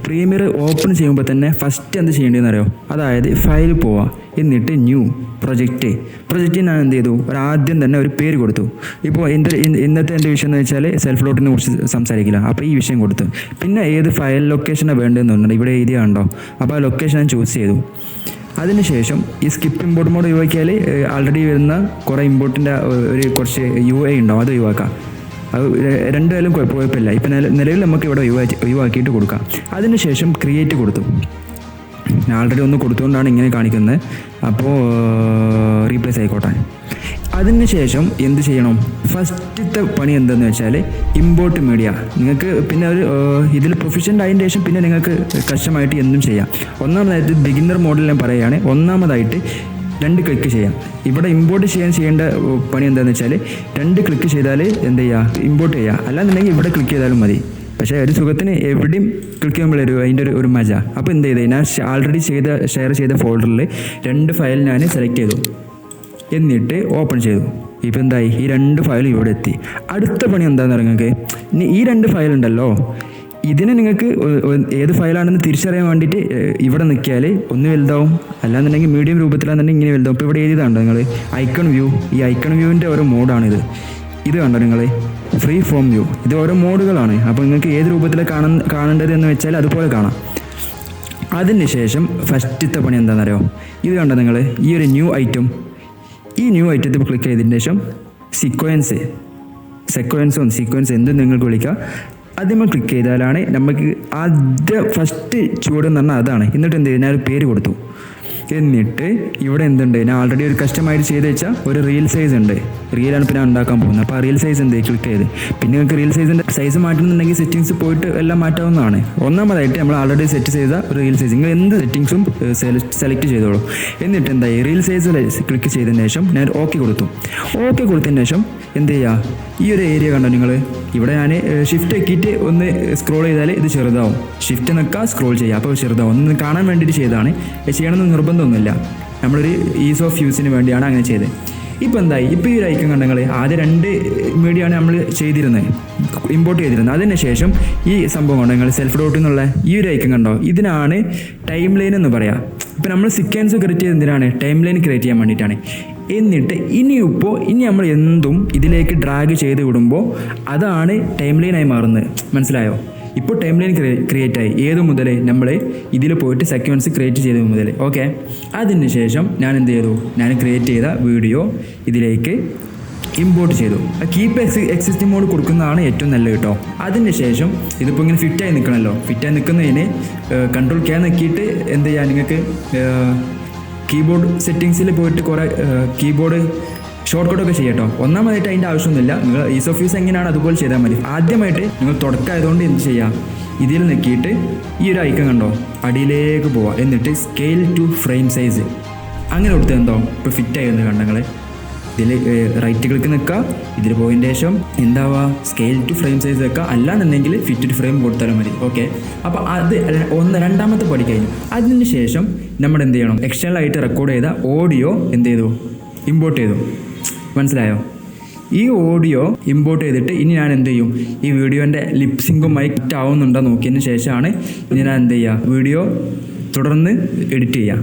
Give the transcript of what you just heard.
Premier open ചെയ്യുമ്പോൾ തന്നെ first എന്ത് ചെയ്യേണ്ടതെന്ന് അറിയോ? അതായത് ഫയൽ പോവുക, എന്നിട്ട് ന്യൂ പ്രൊജക്റ്റ് ഞാൻ എന്ത് ചെയ്തു, ആദ്യം തന്നെ ഒരു പേര് കൊടുത്തു. ഇപ്പോൾ ഇന്നത്തെ എൻ്റെ വിഷയം എന്ന് വെച്ചാൽ സെൽഫ് ലോട്ടിനെ കുറിച്ച് സംസാരിക്കില്ല, അപ്പോൾ ഈ വിഷയം കൊടുത്തു. പിന്നെ ഏത് ഫയൽ ലൊക്കേഷനാണ് വേണ്ടതെന്ന് പറഞ്ഞിട്ട് ഇവിടെ എഴുതിയ കണ്ടോ, അപ്പോൾ ആ ലൊക്കേഷൻ ഞാൻ ചൂസ് ചെയ്തു. അതിനുശേഷം ഈ സ്കിപ്പ് ഇമ്പോർട്ട് മോഡ് ഒഴിവാക്കിയാൽ ആൾറെഡി വരുന്ന കുറേ ഇമ്പോർട്ടിൻ്റെ കുറച്ച് UI ഉണ്ടാവും, അത് ഒഴിവാക്കാം. അത് രണ്ടുപേരും കുഴപ്പമില്ല. ഇപ്പം നിലവിൽ നമുക്ക് ഇവിടെ ഒഴിവാക്കിയിട്ട് കൊടുക്കാം. അതിനുശേഷം ക്രിയേറ്റ് കൊടുത്തു. ഞാൻ ആൾറെഡി ഒന്ന് കൊടുത്തുകൊണ്ടാണ് ഇങ്ങനെ കാണിക്കുന്നത്, അപ്പോൾ റീപ്ലേസ് ആയിക്കോട്ടെ. അതിനുശേഷം എന്ത് ചെയ്യണം? ഫസ്റ്റത്തെ പണി എന്താണെന്ന് വെച്ചാൽ ഇമ്പോർട്ട് മീഡിയ. നിങ്ങൾക്ക് പിന്നെ ഒരു ഇതിൽ പ്രൊഫഷണൽ ആയതിന് ശേഷം പിന്നെ നിങ്ങൾക്ക് കഷ്ടമായിട്ട് എന്തും ചെയ്യാം. ഒന്നാമതായിട്ട് ബിഗിന്നർ മോഡിൽ ഞാൻ പറയുകയാണ്. ഒന്നാമതായിട്ട് 2 ക്ലിക്ക് ചെയ്യാം. ഇവിടെ ഇമ്പോർട്ട് ചെയ്യേണ്ട പണി എന്താണെന്ന് വെച്ചാൽ 2 ക്ലിക്ക് ചെയ്താൽ എന്ത് ചെയ്യുക, ഇമ്പോർട്ട് ചെയ്യുക. അല്ലാന്നുണ്ടെങ്കിൽ ഇവിടെ ക്ലിക്ക് ചെയ്താലും മതി. പക്ഷേ ഒരു സുഖത്തിന് എവിടെയും ക്ലിക്ക് ചെയ്യുമ്പോൾ അതിൻ്റെ ഒരു മജ. അപ്പോൾ എന്ത് ചെയ്തേ, ഞാൻ ആൾറെഡി ഷെയർ ചെയ്ത ഫോൾഡറിൽ 2 ഫയൽ ഞാൻ സെലക്ട് ചെയ്തു, എന്നിട്ട് ഓപ്പൺ ചെയ്തു. ഇപ്പോൾ എന്തായി, ഈ 2 ഫയലും ഇവിടെ എത്തി. അടുത്ത പണി എന്താണെന്ന് പറയുക, നിങ്ങൾക്ക് ഇനി ഈ 2 ഫയലുണ്ടല്ലോ, ഇതിനെ നിങ്ങൾക്ക് ഏത് ഫയലാണെന്ന് തിരിച്ചറിയാൻ വേണ്ടിയിട്ട് ഇവിടെ നിൽക്കിയാൽ ഒന്ന് വലുതാവും, അല്ലാന്നുണ്ടെങ്കിൽ മീഡിയം രൂപത്തിലാണെന്നുണ്ടെങ്കിൽ ഇങ്ങനെ വലുതാവും. ഇപ്പോൾ ഇവിടെ എഴുതിയതാണ്ടോ നിങ്ങൾ ഐക്കൺ വ്യൂ, ഈ ഐക്കൺ വ്യൂവിൻ്റെ ഓരോ മോഡാണിത്. ഇത് കണ്ടോ നിങ്ങൾ, ഫ്രീ ഫോം വ്യൂ. ഇത് ഓരോ മോഡുകളാണ്. അപ്പോൾ നിങ്ങൾക്ക് ഏത് രൂപത്തിലാണ് കാണേണ്ടത് എന്ന് വെച്ചാൽ അതുപോലെ കാണാം. അതിന് ശേഷം ഫസ്റ്റത്തെ പണി എന്താണെന്നറിയോ? ഇത് കണ്ടോ നിങ്ങൾ, ഈ ഒരു ന്യൂ ഐറ്റം, ഈ ന്യൂ ഐറ്റത്തിൽ ക്ലിക്ക് ചെയ്തതിന് ശേഷം സീക്വൻസ് എന്തും നിങ്ങൾക്ക് വിളിക്കാം. ആദ്യമേ ക്ലിക്ക് ചെയ്താലാണ് നമുക്ക് ഫസ്റ്റ് ചുവടെന്ന് പറഞ്ഞാൽ അതാണ്. എന്നിട്ട് എന്ത് ചെയ്തു, ഞാനൊരു പേര് കൊടുത്തു. എന്നിട്ട് ഇവിടെ എന്തുണ്ട്, ഞാൻ ആൾറെഡി ഒരു കസ്റ്റമൈസ് ചെയ്ത് വെച്ചാൽ ഒരു റീൽ സൈസ് ഉണ്ട്. റീലാണ് ഇപ്പോൾ ഞാൻ ഉണ്ടാക്കാൻ പോകുന്നത്. അപ്പോൾ ആ റീൽ സൈസ് എന്ത് ക്ലിക്ക് ചെയ്ത്, പിന്നെ നിങ്ങൾക്ക് റീൽ സൈസിൻ്റെ സൈസ് മാറ്റുന്നുണ്ടെങ്കിൽ സെറ്റിങ്സ് പോയിട്ട് എല്ലാം മാറ്റാവുന്നതാണ്. ഒന്നാമതായിട്ട് നമ്മൾ ആൾറെഡി സെറ്റ് ചെയ്ത ഒരു റീൽ സൈസ്, നിങ്ങൾ എന്ത് സെറ്റിങ്സും സെലക്ട് ചെയ്തോളൂ. എന്നിട്ട് എന്തായി, റീൽ സൈസ് ക്ലിക്ക് ചെയ്തതിന് ശേഷം ഞാൻ ഓക്കെ കൊടുത്തതിന് ശേഷം എന്ത് ചെയ്യുക, ഈ ഒരു ഏരിയ കണ്ടോ നിങ്ങൾ, ഇവിടെ ഞാൻ ഷിഫ്റ്റ് ആക്കിയിട്ട് ഒന്ന് സ്ക്രോൾ ചെയ്താൽ ഇത് ചെറുതാവും. ഷിഫ്റ്റ് നിൽക്കുക, സ്ക്രോൾ ചെയ്യുക, അപ്പോൾ ചെറുതാവും. ഒന്ന് കാണാൻ വേണ്ടിയിട്ട് ചെയ്തതാണ്. ചെയ്യണമെന്ന് നിർബന്ധമൊന്നുമില്ല, നമ്മളൊരു ഈസ് ഓഫ് യൂസിന് വേണ്ടിയാണ് അങ്ങനെ ചെയ്തത്. ഇപ്പോൾ എന്തായി, ഇപ്പോൾ ഈ ഒരു ഐക്കൺ കണ്ടോ നിങ്ങൾ, ആദ്യം 2 മീഡിയയാണ് നമ്മൾ ഇമ്പോർട്ട് ചെയ്തിരുന്നത്. അതിന് ശേഷം ഈ സംഭവം കണ്ടോ നിങ്ങൾ, സെൽഫ് ഡോട്ട് എന്നുള്ള ഈ ഒരു ഐക്കൺ കണ്ടോ, ഇതിനാണ് ടൈം ലൈൻ എന്ന് പറയാം. ഇപ്പോൾ നമ്മൾ സീക്വൻസ് ക്രിയേറ്റ് ചെയ്ത് എന്തിനാണ്, ടൈം ലൈൻ ക്രിയേറ്റ് ചെയ്യാൻ വേണ്ടിയിട്ടാണ്. എന്നിട്ട് ഇനി നമ്മൾ എന്തും ഇതിലേക്ക് ഡ്രാഗ് ചെയ്ത് വിടുമ്പോൾ അതാണ് ടൈം ലൈനായി മാറുന്നത്. മനസ്സിലായോ? ഇപ്പോൾ ടൈം ലൈൻ ക്രിയേറ്റ് ആയി. ഏത് മുതൽ നമ്മൾ ഇതിൽ പോയിട്ട് സെക്വൻസ് ക്രിയേറ്റ് ചെയ്ത് മുതൽ. ഓക്കെ, അതിന് ശേഷം ഞാൻ എന്ത് ചെയ്തു, ഞാൻ ക്രിയേറ്റ് ചെയ്ത വീഡിയോ ഇതിലേക്ക് ഇമ്പോർട്ട് ചെയ്തു. കീപ്പ് എക്സിസ്റ്റിംഗ് മോഡ് കൊടുക്കുന്നതാണ് ഏറ്റവും നല്ലത് കേട്ടോ. അതിന് ശേഷം ഇതിപ്പോൾ ഇങ്ങനെ ഫിറ്റായി നിൽക്കണമല്ലോ. ഫിറ്റായി നിൽക്കുന്നതിന് Ctrl+K നോക്കിയിട്ട് എന്ത് ചെയ്യാൻ, നിങ്ങൾക്ക് കീബോർഡ് സെറ്റിങ്സിൽ പോയിട്ട് കുറേ കീബോർഡ് ഷോർട്ട് കട്ടൊക്കെ ചെയ്യട്ടോ. ഒന്നാമതായിട്ട് അതിൻ്റെ ആവശ്യമൊന്നുമില്ല. നിങ്ങൾ ഈസ് ഓഫ് യൂസ് എങ്ങനെയാണ് അതുപോലെ ചെയ്താൽ മതി. ആദ്യമായിട്ട് നിങ്ങൾ തുടക്കമായതുകൊണ്ട് എന്ത് ചെയ്യാം, ഇതിൽ നിൽക്കിയിട്ട് ഈ ഒരു ഐക്കൺ കണ്ടോ, അടിയിലേക്ക് പോവാം. എന്നിട്ട് സ്കെയിൽ ടു ഫ്രെയിം സൈസ് അങ്ങനെ കൊടുത്ത് എന്തോ ഇപ്പോൾ ഫിറ്റായിരുന്നു കണ്ടങ്ങൾ. ഇതിൽ റൈറ്റ് ക്ലിക്ക് നിൽക്കുക, ഇതിൽ പോയതിന് ശേഷം എന്താവുക, സ്കെയിൽ ടു ഫ്രെയിം സൈസ് വെക്കുക. അല്ലാന്നുണ്ടെങ്കിൽ ഫിറ്റ് ടു ഫ്രെയിം കൊടുത്താലും മതി. ഓക്കെ, അപ്പോൾ അത് രണ്ടാമത്തെ പടി കഴിഞ്ഞു. അതിന് ശേഷം നമ്മൾ എന്ത് ചെയ്യണം, എക്സ്റ്റേണൽ ആയിട്ട് റെക്കോർഡ് ചെയ്ത ഓഡിയോ എന്ത് ചെയ്തു, ഇമ്പോർട്ട് ചെയ്തു. മനസ്സിലായോ? ഈ ഓഡിയോ ഇമ്പോർട്ട് ചെയ്തിട്ട് ഇനി ഞാൻ എന്ത് ചെയ്യും, ഈ വീഡിയോൻ്റെ ലിപ്സിങ്കും മൈക്ക് ആവുന്നുണ്ടോ നോക്കിയതിന് ശേഷമാണ് ഇനി ഞാൻ എന്ത് ചെയ്യുക, വീഡിയോ തുടർന്ന് എഡിറ്റ് ചെയ്യുക.